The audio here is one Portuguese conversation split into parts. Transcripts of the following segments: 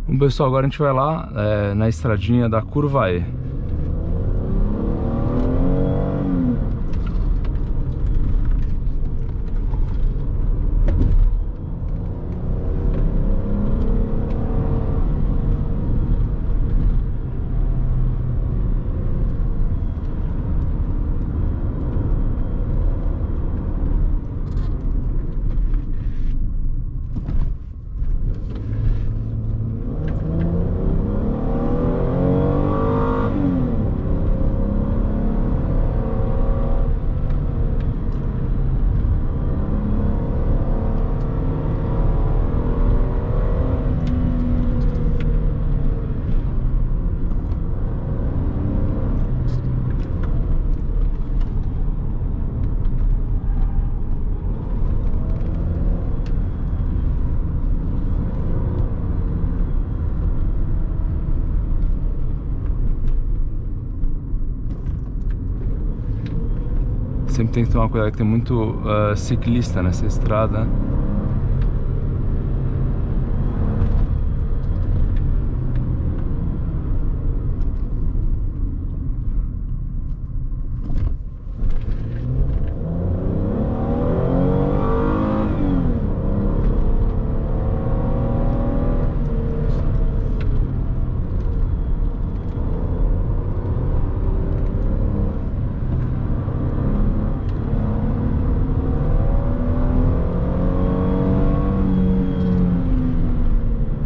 Bom, pessoal, agora a gente vai lá na estradinha da Curva E. Sempre tem que tomar cuidado que tem muito ciclista nessa estrada.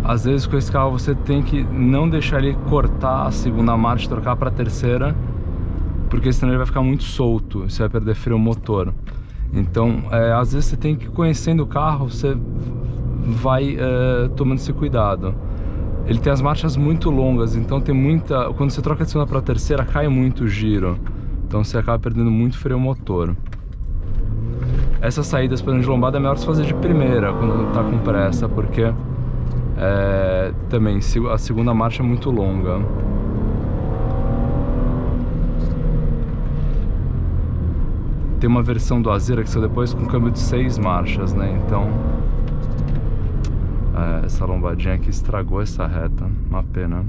Às vezes com esse carro você tem que não deixar ele cortar a segunda marcha e trocar para a terceira, porque senão ele vai ficar muito solto, você vai perder freio motor. Então, às vezes você tem que ir conhecendo o carro, você vai tomando esse cuidado. Ele tem as marchas muito longas, então tem muita... Quando você troca de segunda para a terceira, cai muito o giro. Então você acaba perdendo muito freio motor. Essas saídas para de lombada é melhor se fazer de primeira, quando está com pressa, porque... também a segunda marcha é muito longa. Tem uma versão do Azera que saiu depois com câmbio de 6 marchas, né? Então essa lombadinha aqui estragou essa reta, uma pena.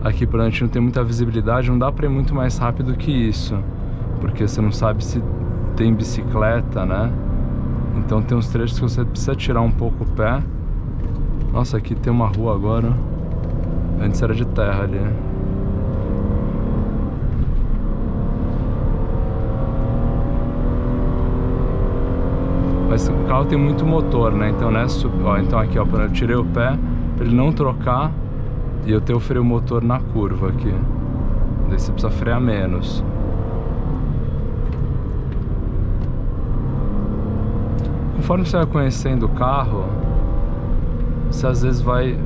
Aqui por onde não tem muita visibilidade, não dá pra ir muito mais rápido que isso, porque você não sabe se tem bicicleta, né? Então tem uns trechos que você precisa tirar um pouco o pé. Nossa, aqui tem uma rua agora. Antes era de terra ali. Mas o carro tem muito motor, né? Então, então aqui, ó, eu tirei o pé pra ele não trocar. E eu tenho o freio motor na curva aqui. Daí você precisa frear menos. Conforme você vai conhecendo o carro, você às vezes vai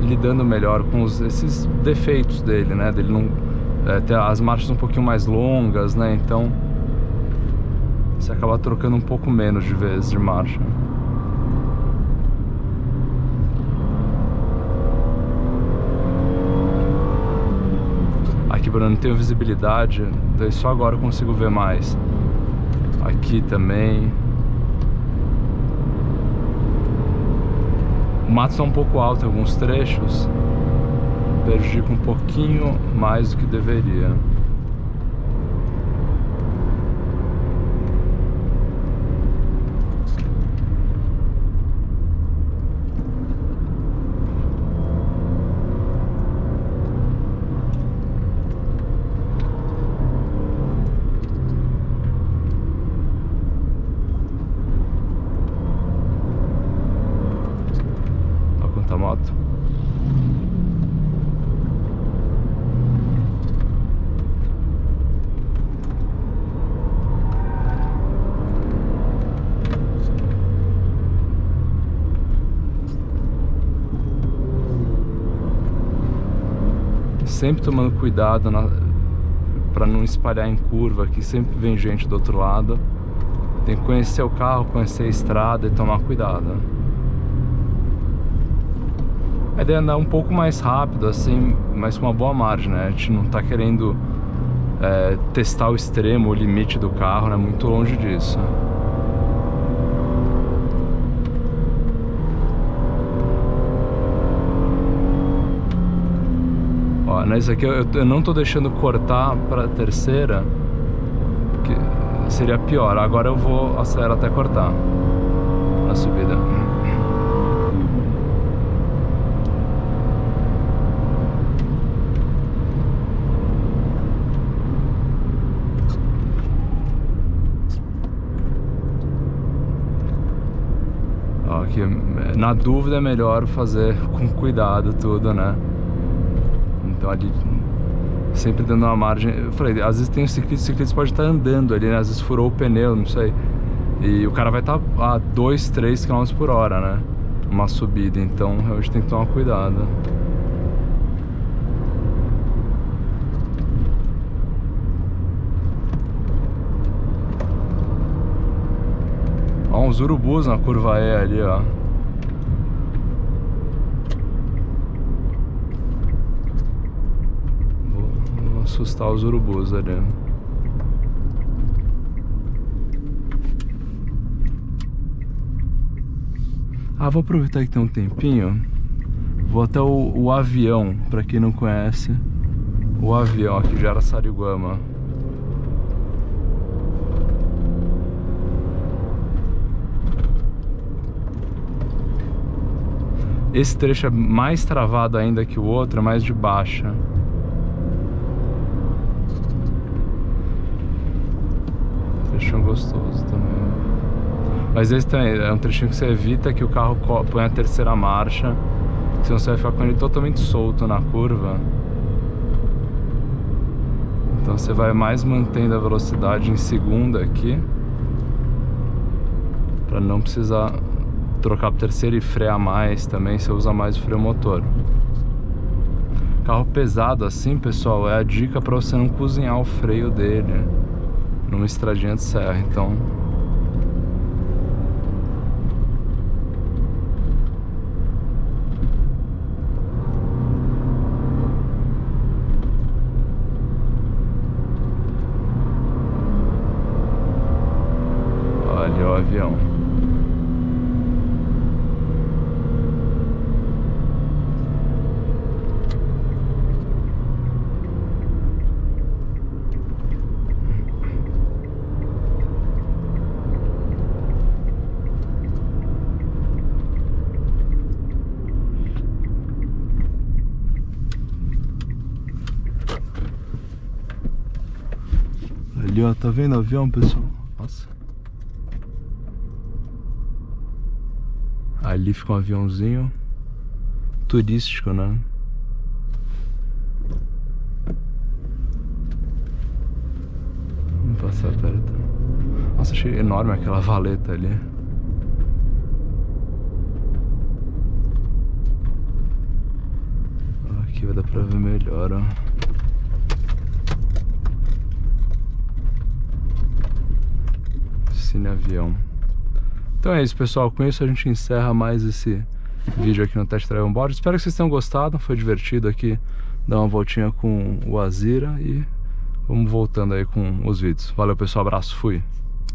lidando melhor com esses defeitos dele, né? Dele não ter as marchas um pouquinho mais longas, né? Então você acaba trocando um pouco menos de vezes de marcha. Aqui, Bruno, não tenho visibilidade, daí só agora eu consigo ver mais. Aqui também. O mato está um pouco alto em alguns trechos, prejudica um pouquinho mais do que deveria. Moto. Sempre tomando cuidado para não espalhar em curva, que sempre vem gente do outro lado. Tem que conhecer o carro, conhecer a estrada e tomar cuidado. A ideia é andar um pouco mais rápido, assim, mas com uma boa margem, né? A gente não tá querendo testar o extremo, o limite do carro, né? Muito longe disso. Ó, nesse aqui eu não tô deixando cortar pra terceira, que seria pior. Agora eu vou acelerar até cortar a subida. Ó, aqui, na dúvida é melhor fazer com cuidado tudo, né? Então ali sempre dando uma margem. Eu falei, às vezes tem um ciclista, o ciclista pode estar andando ali, né? Às vezes furou o pneu, não sei. E o cara vai estar a 2, 3 km por hora, né? Uma subida, então realmente tem que tomar cuidado. Ó, uns urubus na curva E ali, ó. Vou assustar os urubus ali. Ah, vou aproveitar que tem um tempinho. Vou até o avião, pra quem não conhece. O avião aqui de Araçariguama. Esse trecho é mais travado ainda que o outro, é mais de baixa. Trechinho gostoso também. Mas esse também é um trechinho que você evita que o carro põe a terceira marcha, senão você vai ficar com ele totalmente solto na curva. Então você vai mais mantendo a velocidade em segunda aqui, para não precisar trocar para terceira e frear mais também. Você usa mais o freio motor. Carro pesado assim, pessoal, é a dica para você não cozinhar o freio dele numa estradinha de serra. Então olha o avião. Ali, ó, tá vendo o avião, pessoal? Nossa. Ali fica um aviãozinho turístico, né? Vamos passar perto. Nossa, achei enorme aquela valeta ali. Aqui vai dar pra ver melhor, ó. Cine avião. Então é isso, pessoal, com isso a gente encerra mais esse vídeo aqui no Test Drive On Board. Espero que vocês tenham gostado, foi divertido aqui dar uma voltinha com o Azira e vamos voltando aí com os vídeos. Valeu, pessoal, abraço, fui!